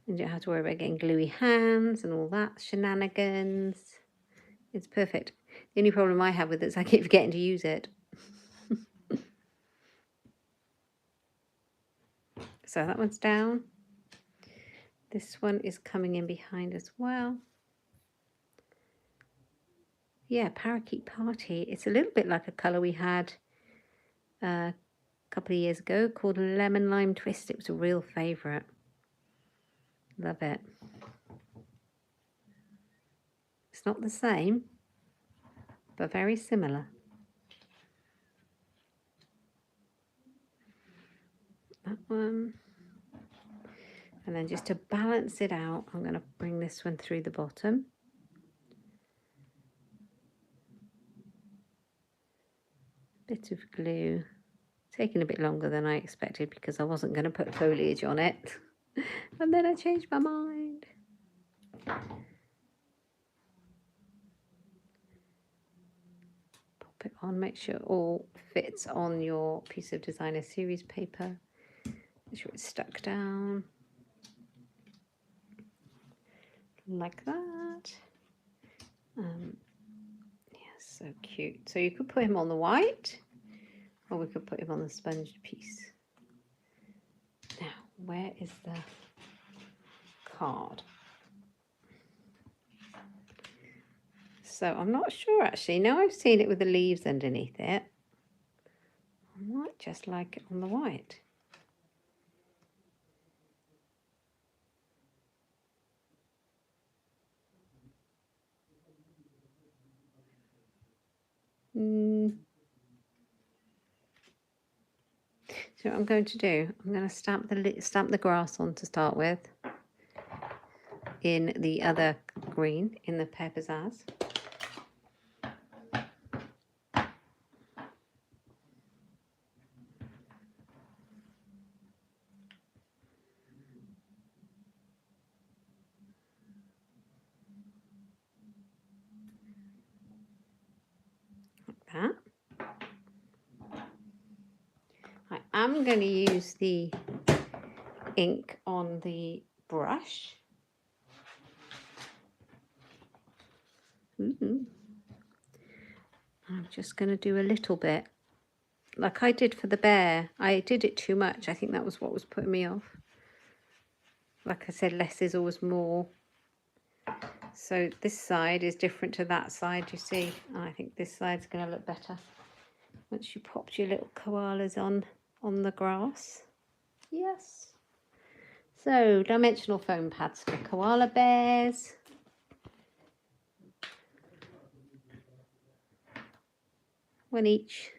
You don't have to worry about getting gluey hands and all that shenanigans. It's perfect. The only problem I have with it is I keep forgetting to use it. So that one's down. This one is coming in behind as well. Yeah, Parakeet Party. It's a little bit like a colour we had a couple of years ago called Lemon Lime Twist. It was a real favourite. Love it. It's not the same, but very similar. That one. And then just to balance it out, I'm going to bring this one through the bottom. Bit of glue. Taking a bit longer than I expected because I wasn't going to put foliage on it. And then I changed my mind. Pop it on, make sure it all fits on your piece of designer series paper. Make sure it's stuck down. Like that. Yeah, so cute. So you could put him on the white, or we could put him on the sponge piece. Now, where is the card? So I'm not sure actually. Now I've seen it with the leaves underneath it. just like on the white. So what I'm going to do, I'm going to stamp the grass on to start with in the other green, in the Pear Pizzazz. Like that. I'm going to use the ink on the brush. I'm just going to do a little bit, like I did for the bear. I did it too much. I think that was what was putting me off. Like I said, less is always more. So this side is different to that side, you see. And I think this side's going to look better once you popped your little koalas on the grass. Yes. So dimensional foam pads for koala bears. One each.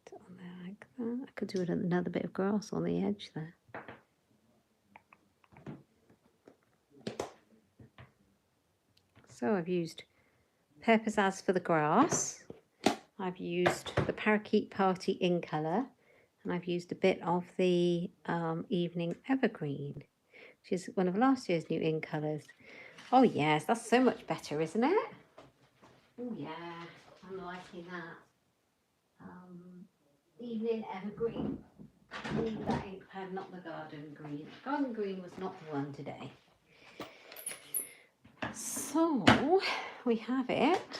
Put it on there like that. I could do another bit of grass on the edge there. So I've used Pear Pizzazz for the grass. I've used the Parakeet Party in colour, and I've used a bit of the Evening Evergreen, which is one of last year's new in colours. Oh yes, that's so much better, isn't it? Oh yeah, I'm liking that. Evening Evergreen. I need that ink pad, not the Garden Green. Garden Green was not the one today. So we have it.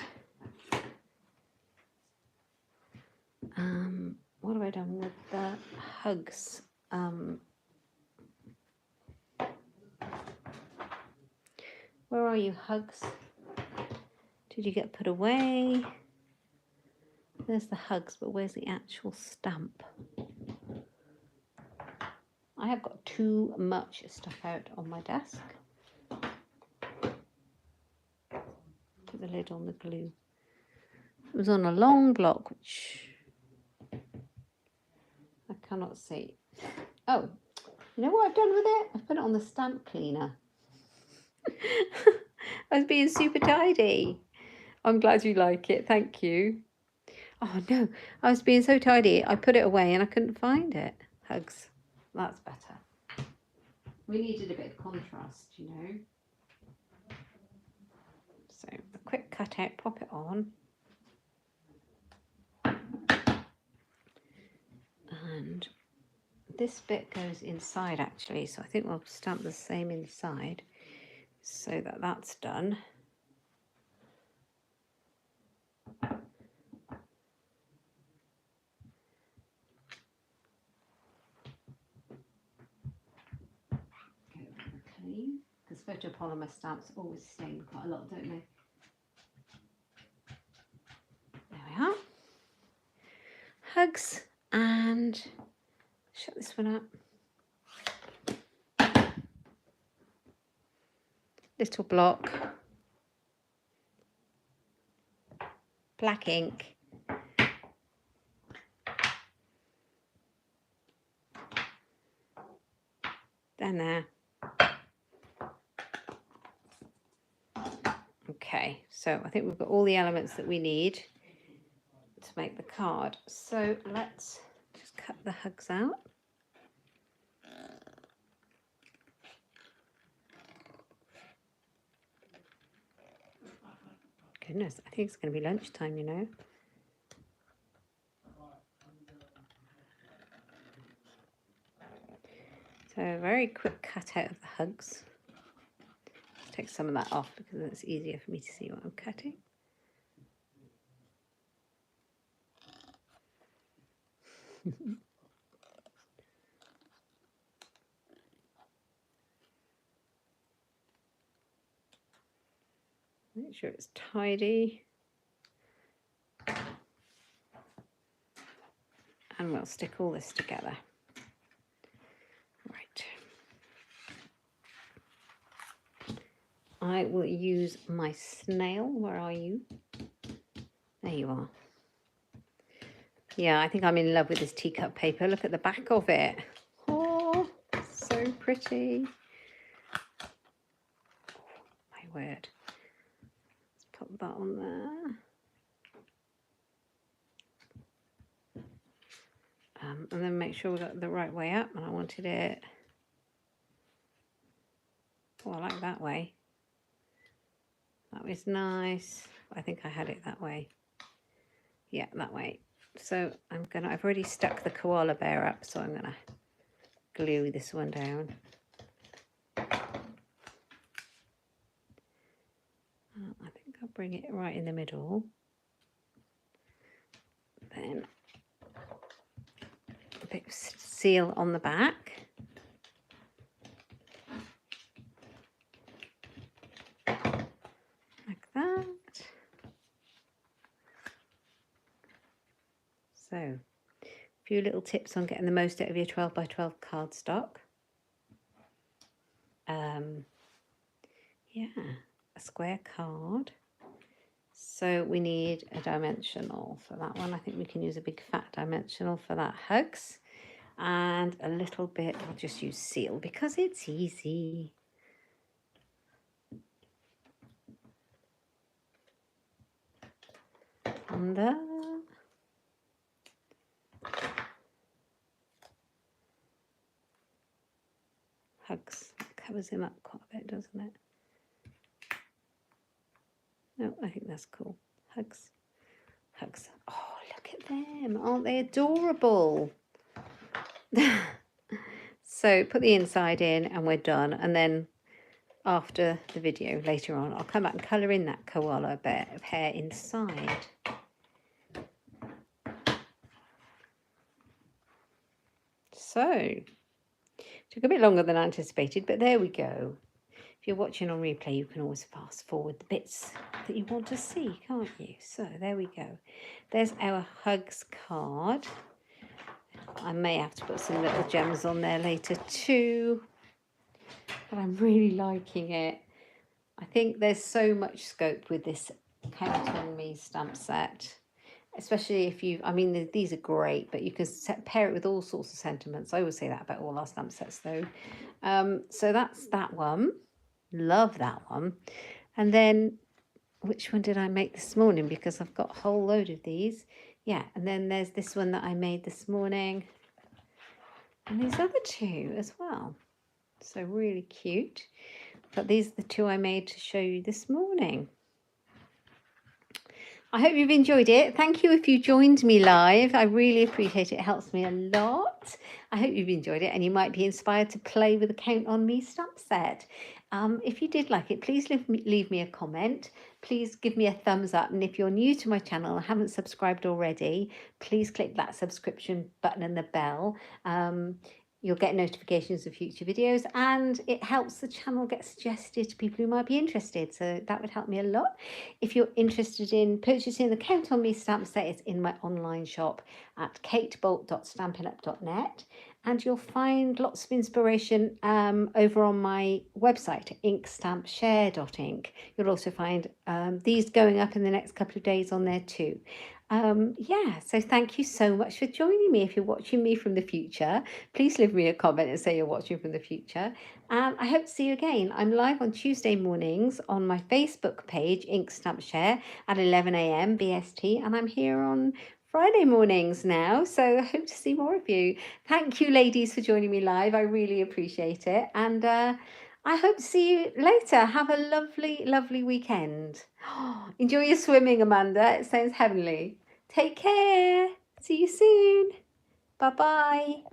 What have I done with the hugs? Where are you, hugs? Did you get put away? There's the hugs, but where's the actual stamp? I have got too much stuff out on my desk. Put the lid on the glue. It was on a long block, which I cannot see. Oh, you know what I've done with it? I've put it on the stamp cleaner. I was being super tidy. I'm glad you like it. Thank you. Oh no, I was being so tidy. I put it away and I couldn't find it. Hugs. That's better. We needed a bit of contrast, you know. So a quick cut out, pop it on. And this bit goes inside actually, so I think we'll stamp the same inside so that that's done. Clean, because photopolymer stamps always stain quite a lot, don't they? There we are. Hugs, and shut this one up. Little block. Black ink. Down there. Okay, so I think we've got all the elements that we need to make the card. So let's just cut the hugs out. Goodness, I think it's going to be lunchtime, you know. So a very quick cut out of the hugs. Let's take some of that off because it's easier for me to see what I'm cutting. Make sure it's tidy. And we'll stick all this together. Right. I will use my snail. Where are you? There you are. Yeah, I think I'm in love with this teacup paper. Look at the back of it. Oh, so pretty. My word. Let's put that on there. And then make sure we got it the right way up. And I wanted it, oh, I like that way. That was nice. I think I had it that way. Yeah, that way. So I've already stuck the koala bear up, so I'm gonna glue this one down. I think I'll bring it right in the middle. Then a bit of seal on the back. Like that. So, a few little tips on getting the most out of your 12 by 12 cardstock. Yeah, a square card. So we need a dimensional for that one. I think we can use a big fat dimensional for that hugs. And a little bit, I'll just use seal because it's easy. And hugs, that covers him up quite a bit, doesn't it? No, I think that's cool. Hugs. Hugs. Oh, look at them. Aren't they adorable? So put the inside in and we're done. And then after the video later on, I'll come back and colour in that koala bit of hair inside. So, took a bit longer than anticipated, but there we go. If you're watching on replay, you can always fast forward the bits that you want to see, can't you? So there we go. There's our hugs card. I may have to put some little gems on there later too, but I'm really liking it. I think there's so much scope with this Count on Me stamp set, especially if you, I mean, these are great, but you can pair it with all sorts of sentiments. I always say that about all our stamp sets though. So that's that one. Love that one. And then, which one did I make this morning? Because I've got a whole load of these. Yeah, and then there's this one that I made this morning. And these other two as well. So really cute. But these are the two I made to show you this morning. I hope you've enjoyed it. Thank you if you joined me live. I really appreciate it. It helps me a lot. I hope you've enjoyed it and you might be inspired to play with the Count on Me stamp set. If you did like it, please leave me a comment. Please give me a thumbs up. And if you're new to my channel and haven't subscribed already, please click that subscription button and the bell. You'll get notifications of future videos and it helps the channel get suggested to people who might be interested. So that would help me a lot. If you're interested in purchasing the Count on Me stamp set, it's in my online shop at katebolt.stampinup.net. And you'll find lots of inspiration over on my website, inkstampshare.ink. You'll also find these going up in the next couple of days on there too. Yeah, so thank you so much for joining me. If you're watching me from the future, please leave me a comment and say you're watching from the future. I hope to see you again. I'm live on Tuesday mornings on my Facebook page, Inkstampshare, at 11 a.m. BST, and I'm here on Friday mornings now, so I hope to see more of you. Thank you, ladies, for joining me live. I really appreciate it, and I hope to see you later. Have a lovely, lovely weekend. Enjoy your swimming, Amanda. It sounds heavenly. Take care. See you soon. Bye-bye.